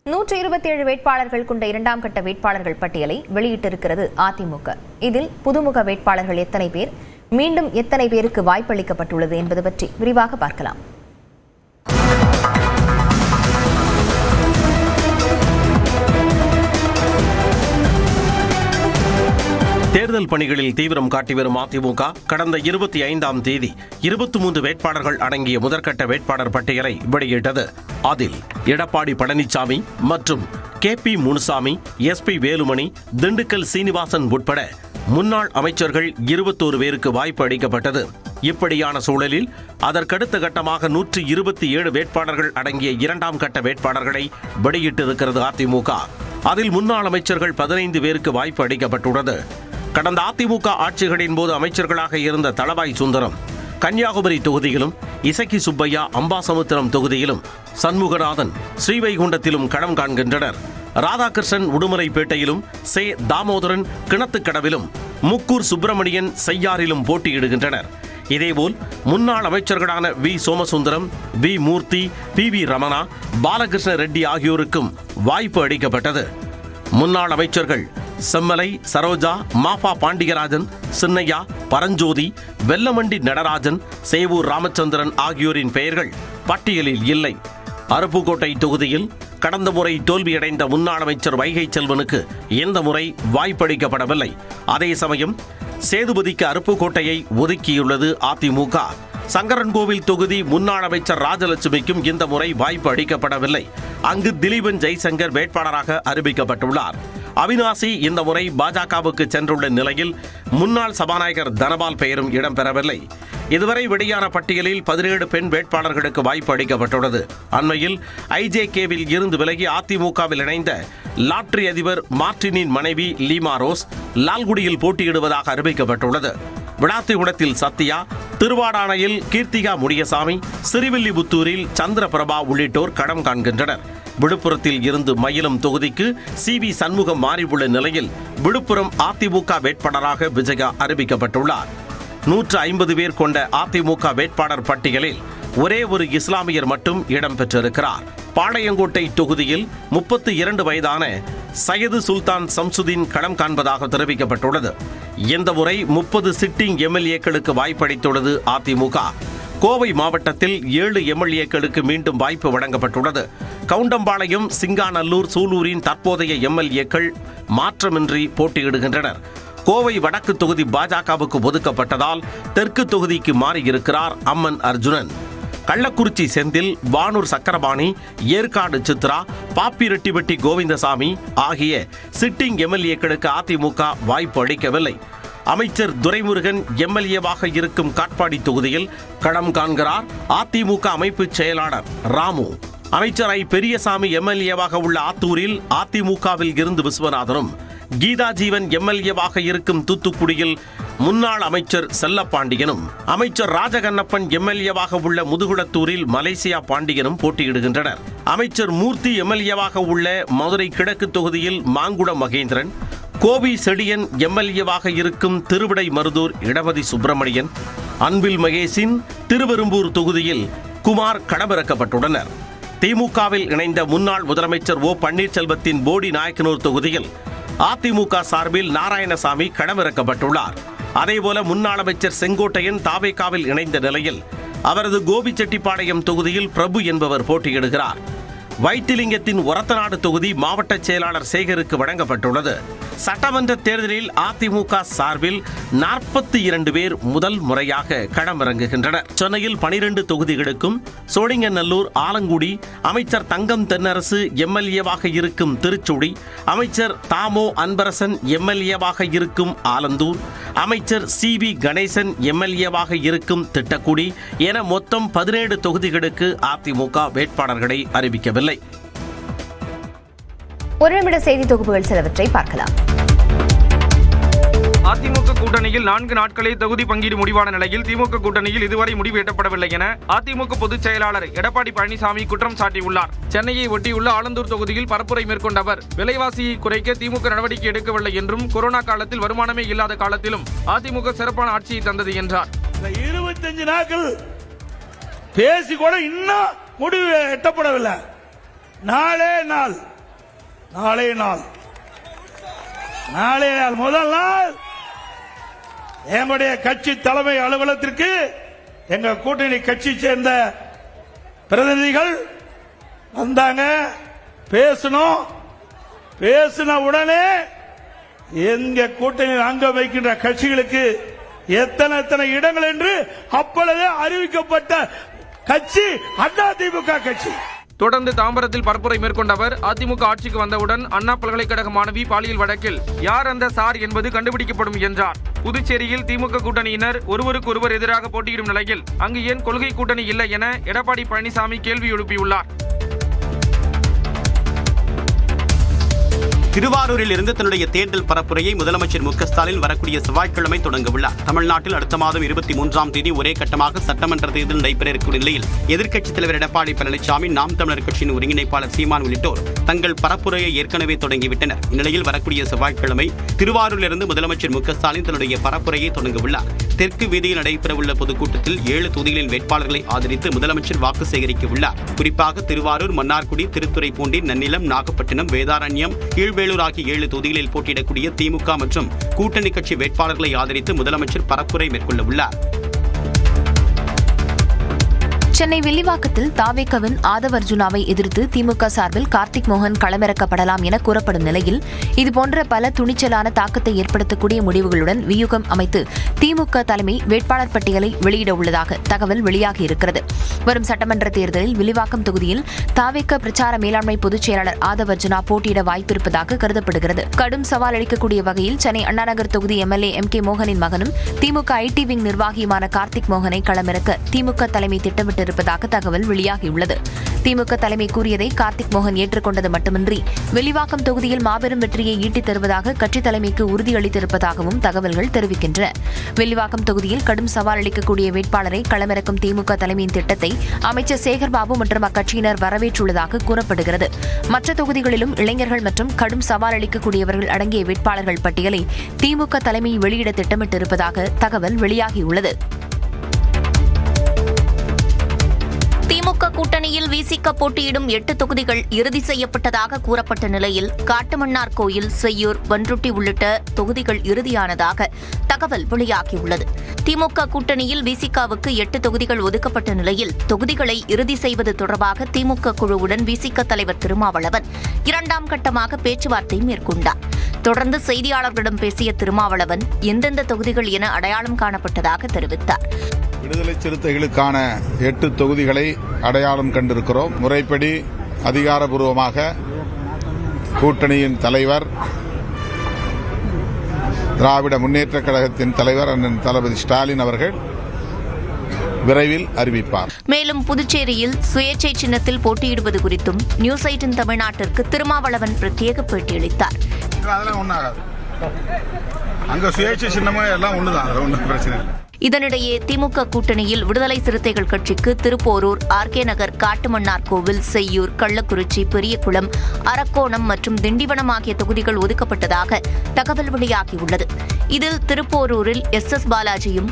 127 வேட்பாளர்கள் கொண்ட இரண்டாம் கட்ட வேட்பாளர்கள் பட்டியலை வெளியிட்டிருக்கிறது அதிமுக. இதில் புதுமுக வேட்பாளர்கள் எத்தனை பேர், மீண்டும் எத்தனை பேருக்கு வாய்ப்பளிக்கப்பட்டுள்ளது என்பது பற்றி விரிவாக பார்க்கலாம். தேர்தல் பணிகளில் தீவிரம் காட்டி வரும் அதிமுக கடந்த 25ஆம் தேதி 23 வேட்பாளர்கள் அடங்கிய முதற்கட்ட வேட்பாளர் பட்டியலை வெளியிட்டது. அதில் எடப்பாடி பழனிசாமி மற்றும் KP முனுசாமி, SP வேலுமணி, திண்டுக்கல் சீனிவாசன் உட்பட முன்னாள் அமைச்சர்கள் 21 பேருக்கு வாய்ப்பு அளிக்கப்பட்டது. இப்படியான சூழலில் அதற்கடுத்த கட்டமாக 127 வேட்பாளர்கள் அடங்கிய இரண்டாம் கட்ட வேட்பாளர்களை வெளியிட்டிருக்கிறது அதிமுக. அதில் முன்னாள் அமைச்சர்கள் 15 பேருக்கு வாய்ப்பு அளிக்கப்பட்டுள்ளது. கடந்த அதிமுக ஆட்சிகளின் போது அமைச்சர்களாக இருந்த தளவாய் சுந்தரம் கன்னியாகுமரி தொகுதியிலும், இசக்கி சுப்பையா அம்பாசமுத்திரம் தொகுதியிலும், சண்முகநாதன் ஸ்ரீவைகுண்டத்திலும் களம் காண்கின்றனர். ராதாகிருஷ்ணன் உடுமலைப்பேட்டையிலும், தாமோதரன் கிணத்துக்கடவிலும், முக்கூர் சுப்பிரமணியன் செய்யாறிலும் போட்டியிடுகின்றனர். இதேபோல் முன்னாள் அமைச்சர்களான V சோமசுந்தரம், V மூர்த்தி, PV ரமணா, பாலகிருஷ்ண ரெட்டி ஆகியோருக்கும் வாய்ப்பு அளிக்கப்பட்டது. முன்னாள் அமைச்சர்கள் செம்மலை, சரோஜா, மாஃபா பாண்டியராஜன், சின்னையா, பரஞ்சோதி, வெல்லமண்டி நடராஜன், சேவூர் ராமச்சந்திரன் ஆகியோரின் பெயர்கள் பட்டியலில் இல்லை. அருப்புக்கோட்டை தொகுதியில் கடந்த முறை தோல்வியடைந்த முன்னாள் அமைச்சர் வைகை செல்வனுக்கு இந்த முறை வாய்ப்பளிக்கப்படவில்லை. அதே சமயம் சேதுபதிக்கு அருப்புக்கோட்டையை ஒதுக்கியுள்ளது அதிமுக. சங்கரன்கோவில் தொகுதி முன்னாள் அமைச்சர் ராஜலட்சுமிக்கும் இந்த முறை வாய்ப்பு அளிக்கப்படவில்லை. அங்கு திலீபன் ஜெய்சங்கர் வேட்பாளராக அறிவிக்கப்பட்டுள்ளார். அவினாசி இந்த முறை பாஜகவுக்கு சென்றுள்ள நிலையில் முன்னாள் சபாநாயகர் தனபால் பெயரும் இடம்பெறவில்லை. இதுவரை வெளியான பட்டியலில் 17 பெண் வேட்பாளர்களுக்கு வாய்ப்பு அளிக்கப்பட்டுள்ளது. அண்மையில் IJKவில் இருந்து விலகி அதிமுகவில் இணைந்த லாட்டரி அதிபர் மார்டினின் மனைவி லீமா ரோஸ் லால்குடியில் போட்டியிடுவதாக அறிவிக்கப்பட்டுள்ளது. விளாத்திகுளத்தில் சத்யா, திருவாடானையில் கீர்த்திகா முனியசாமி, சிறுவில்லிபுத்தூரில் சந்திரபிரபா உள்ளிட்டோர் களம் காண்கின்றனர். விழுப்புரத்தில் இருந்து மயிலம் தொகுதிக்கு CV சண்முகம் மாறியுள்ள நிலையில் விழுப்புரம் அதிமுக வேட்பாளராக விஜயா அறிவிக்கப்பட்டுள்ளார். 150 பேர் கொண்ட அதிமுக வேட்பாளர் பட்டியலில் ஒரே ஒரு இஸ்லாமியர் மட்டும் இடம்பெற்றிருக்கிறார். பாளையங்கோட்டை தொகுதியில் 32 வயதான சையது சுல்தான் சம்சுதீன் களம் காண்பதாக தெரிவிக்கப்பட்டுள்ளது. இந்த முறை 30 சிட்டிங் MLAக்களுக்கு வாய்ப்பளித்துள்ளது அதிமுக. கோவை மாவட்டத்தில் 7 MLAக்களுக்கு மீண்டும் வாய்ப்பு வழங்கப்பட்டுள்ளது. கவுண்டம்பாளையம், சிங்காநல்லூர், சூலூரின் தற்போதைய MLAக்கள் மாற்றமின்றி போட்டியிடுகின்றனர். கோவை வடக்கு தொகுதி பாஜகவுக்கு ஒதுக்கப்பட்டதால் தெற்கு தொகுதிக்கு மாறியிருக்கிறார் அம்மன் அர்ஜுனன். கள்ளக்குறிச்சி செந்தில், வானூர் சக்கரபாணி, ஏற்காடு சித்ரா, பாப்பிரெட்டிப்பட்டி கோவிந்தசாமி ஆகிய சிட்டிங் MLAக்களுக்கு அதிமுக வாய்ப்பு அளிக்கவில்லை. அமைச்சர் துரைமுருகன் MLAவாக இருக்கும் காட்பாடி தொகுதியில் களம் காண்கிறார் அதிமுக அமைப்பு செயலாளர் ராமு. அமைச்சர் பெரியசாமி MLAவாக உள்ள ஆத்தூரில் அதிமுகவில் இருந்து விஸ்வநாதனும், கீதா ஜீவன் MLAவாக இருக்கும் தூத்துக்குடியில் முன்னாள் அமைச்சர் செல்லப்பாண்டியனும், அமைச்சர் ராஜகண்ணப்பன் MLAவாக உள்ள முதுகுளத்தூரில் மலேசியா பாண்டியனும் போட்டியிடுகின்றனர். அமைச்சர் மூர்த்தி MLAவாக உள்ள மதுரை கிழக்கு தொகுதியில் மாங்குடம் மகேந்திரன், கோபி செடியன் MLAவாக இருக்கும் திருவிடை மருதூர் இடமதி சுப்பிரமணியன், அன்பில் மகேஷின் திருவெரும்பூர் தொகுதியில் குமார் களமிறக்கப்பட்டுள்ளனர். திமுகவில் இணைந்த முன்னாள் முதலமைச்சர் பன்னீர்செல்வத்தின் போடி நாயக்கனூர் தொகுதியில் அதிமுக சார்பில் நாராயணசாமி களமிறக்கப்பட்டுள்ளார். அதேபோல முன்னாள் அமைச்சர் செங்கோட்டையன் தாவேகாவில் இணைந்த நிலையில் அவரது கோபிச்செட்டிப்பாளையம் தொகுதியில் பிரபு என்பவர் போட்டியிடுகிறார். வைத்திலிங்கத்தின் ஒரத்தநாடு தொகுதி மாவட்ட செயலாளர் சேகருக்கு வழங்கப்பட்டுள்ளது. சட்டமன்ற தேர்தலில் அதிமுக சார்பில் 42 பேர் முதல் முறையாக களமிறங்குகின்றனர். சென்னையில் 12 தொகுதிகளுக்கும், சோழிங்கநல்லூர், ஆலங்குடி அமைச்சர் தங்கம் தென்னரசு MLAவாக இருக்கும் திருச்சுடி, அமைச்சர் தாமோ அன்பரசன் MLAவாக இருக்கும் ஆலந்தூர், அமைச்சர் CV கணேசன் MLAவாக இருக்கும் திட்டக்குடி என மொத்தம் 17 தொகுதிகளுக்கு அதிமுக வேட்பாளர்களை அறிவிக்கவில்லை. ஒரு நிமிட செய்தி தொகுப்புகள் சிலவற்றை பார்க்கலாம். அதிமுக கூட்டணியில் 4 நாட்களே தொகுதி பங்கீடு முடிவான நிலையில் திமுக கூட்டணியில் இதுவரை முடிவு எட்டப்படவில்லை என அதிமுக பொதுச் செயலாளர் எடப்பாடி பழனிசாமி குற்றம் சாட்டியுள்ளார். சென்னையை ஒட்டியுள்ள ஆலந்தூர் தொகுதியில் பரப்புரை மேற்கொண்ட அவர் விலைவாசியை குறைக்க திமுக நடவடிக்கை எடுக்கவில்லை என்றும், கொரோனா காலத்தில் வருமானமே இல்லாத காலத்திலும் அதிமுக சிறப்பான ஆட்சியை தந்தது என்றார். 25 நாட்கள் பேசி கூட இன்னும் முடிவு எட்டப்படவில்லை. நாளே நாள் நாளைய நாள் முதல் நாள் எங்களுடைய கட்சி தலைமை அலுவலகத்திற்கு எங்க கூட்டணி கட்சி சேர்ந்த பிரதிநிதிகள் வந்தாங்க. பேசின உடனே எங்க கூட்டணியில் அங்க வைக்கின்ற கட்சிகளுக்கு எத்தனை இடங்கள் என்று அப்பொழுதே அறிவிக்கப்பட்ட கட்சி அதிமுக கட்சி. தொடர்ந்து தாம்பரத்தில் பரப்புரை மேற்கொண்ட அவர், அதிமுக ஆட்சிக்கு வந்தவுடன் அண்ணா பல்கலைக்கழக மாணவி பாலியல் வழக்கில் யார் அந்த சார் என்பது கண்டுபிடிக்கப்படும் என்றார். புதுச்சேரியில் திமுக கூட்டணியினர் ஒருவருக்கு ஒருவர் எதிராக போட்டியிடும் நிலையில் அங்கு ஏன் கொள்கை கூட்டணி இல்லை என எடப்பாடி பழனிசாமி கேள்வி எழுப்பியுள்ளார். திருவாரூரில் இருந்து தன்னுடைய தேர்தல் பரப்புரையை முதலமைச்சர் மு.க.ஸ்டாலின் வரக்கூடிய செவ்வாய்க்கிழமை தொடங்க உள்ளார். தமிழ்நாட்டில் அடுத்த மாதம் 23ஆம் தேதி ஒரே கட்டமாக சட்டமன்ற தேர்தல் நடைபெற இருக்கும் நிலையில் எதிர்க்கட்சித் தலைவர் எடப்பாடி பழனிசாமி, நாம் தமிழர் கட்சியின் ஒருங்கிணைப்பாளர் சீமான் உள்ளிட்டோர் தங்கள் பரப்புரையை ஏற்கனவே தொடங்கிவிட்டனர். இந்நிலையில் வரக்கூடிய செவ்வாய்க்கிழமை திருவாரூரிலிருந்து முதலமைச்சர் மு.க.ஸ்டாலின் தன்னுடைய பரப்புரையை தொடங்க உள்ளார். தெற்கு வீதியில் நடைபெறவுள்ள பொதுக்கூட்டத்தில் 7 தொகுதிகளின் வேட்பாளர்களை ஆதரித்து முதலமைச்சர் வாக்கு சேகரிக்க உள்ளார். குறிப்பாக திருவாரூர், மன்னார்குடி, திருத்துறைப்பூண்டி, நன்னிலம், நாகப்பட்டினம், வேதாரண்யம், கீழ்வேளூர் ஆகிய 7 தொகுதிகளில் போட்டியிடக்கூடிய திமுக மற்றும் கூட்டணி கட்சி வேட்பாளர்களை ஆதரித்து முதலமைச்சர் பரப்புரை மேற்கொள்ள உள்ளார். சென்னை வில்லிவாக்கத்தில் தாவேகவின் ஆதவ் அர்ஜுனாவை எதிர்த்து திமுக சார்பில் கார்த்திக் மோகன் களமிறக்கப்படலாம் என கூறப்படும் நிலையில் இதுபோன்ற பல துணிச்சலான தாக்கத்தை ஏற்படுத்தக்கூடிய முடிவுகளுடன் வியூகம் அமைத்து திமுக தலைமை வேட்பாளர் பட்டியலை வெளியிட உள்ளதாக தகவல் வெளியாகியிருக்கிறது. வரும் சட்டமன்ற தேர்தலில் வில்லிவாக்கம் தொகுதியில் தாவேக பிரச்சார மேலாண்மை பொதுச் செயலாளர் ஆதவ் அர்ஜுனா போட்டியிட வாய்ப்பிருப்பதாக கருதப்படுகிறது. கடும் சவால் அளிக்கக்கூடிய வகையில் சென்னை அண்ணாநகர் தொகுதி எம்எல்ஏ M.K. மோகனின் மகனும் திமுக ஐடி விங் நிர்வாகியுமான கார்த்திக் மோகனை களமிறக்க திமுக தலைமை திட்டமிட்டு இருப்பதாக தகவல் வெளியாகியுள்ளது. திமுக தலைமை கூறியதை கார்த்திக் மோகன் ஏற்றுக்கொண்டது மட்டுமின்றி வில்லிவாக்கம் தொகுதியில் மாபெரும் வெற்றியை ஈட்டித் தருவதாக கட்சித் தலைமைக்கு உறுதியளித்திருப்பதாகவும் தகவல்கள் தெரிவிக்கின்றன. வில்லிவாக்கம் தொகுதியில் கடும் சவால் அளிக்கக்கூடிய வேட்பாளரை களமிறக்கும் திமுக தலைமையின் திட்டத்தை அமைச்சர் சேகர்பாபு மற்றும் அக்கட்சியினர் வரவேற்றுள்ளதாக கூறப்படுகிறது. மற்ற தொகுதிகளிலும் இளைஞர்கள் மற்றும் கடும் சவால் அளிக்கக்கூடியவர்கள் அடங்கிய வேட்பாளர்கள் பட்டியலை திமுக தலைமை வெளியிட திட்டமிட்டிருப்பதாக தகவல் வெளியாகியுள்ளது. திமுக கூட்டணியில் விசிக போட்டியிடும் 8 தொகுதிகள் இறுதி செய்யப்பட்டதாக கூறப்பட்ட நிலையில் காட்டுமன்னார் கோயில், செய்யூர், பன்ருட்டி உள்ளிட்ட தொகுதிகள் இறுதியானதாக தகவல் வெளியாகியுள்ளது. திமுக கூட்டணியில் விசிகாவுக்கு 8 தொகுதிகள் ஒதுக்கப்பட்ட நிலையில் தொகுதிகளை இறுதி செய்வது தொடர்பாக திமுக குழுவுடன் விசிக தலைவர் திருமாவளவன் 2ஆம் கட்டமாக பேச்சுவார்த்தை மேற்கொண்டார். தொடர்ந்து செய்தியாளர்களிடம் பேசிய திருமாவளவன் எந்தெந்த தொகுதிகள் என அடையாளம் காணப்பட்டதாக தெரிவித்தார். விடுதலை சிறுத்தைகளுக்கான 8 தொகுதிகளை அடையாளம் கண்டிருக்கிறோம். முறைப்படி அதிகாரப்பூர்வமாக கூட்டணியின் தலைவர், திராவிட முன்னேற்றக் கழகத்தின் தலைவர் அண்ணன் தளபதி ஸ்டாலின் அவர்கள் விரைவில் அறிவிப்பார். மேலும் புதுச்சேரியில் சுயேட்சை சின்னத்தில் போட்டியிடுவது குறித்தும் நியூஸ் 18 தமிழ்நாட்டிற்கு திருமாவளவன் பிரத்யேக பேட்டியளித்தார். அதெல்லாம் ஒன்றாகாது, அங்க சுயேட்சை சின்னமும் எல்லாம் ஒண்ணுதான், ஒன்றும் பிரச்சனை இல்லை. இதனிடையே திமுக கூட்டணியில் விடுதலை சிறுத்தைகள் கட்சிக்கு திருப்போரூர், ஆர்கே நகர், காட்டுமன்னார் கோவில், செய்யூர், கள்ளக்குறிச்சி, பெரியகுளம், அரக்கோணம் மற்றும் திண்டிவனம் ஆகிய தொகுதிகள் ஒதுக்கப்பட்டதாக தகவல் வெளியாகியுள்ளது. இதில் திருப்போரூரில் SS பாலாஜியும்,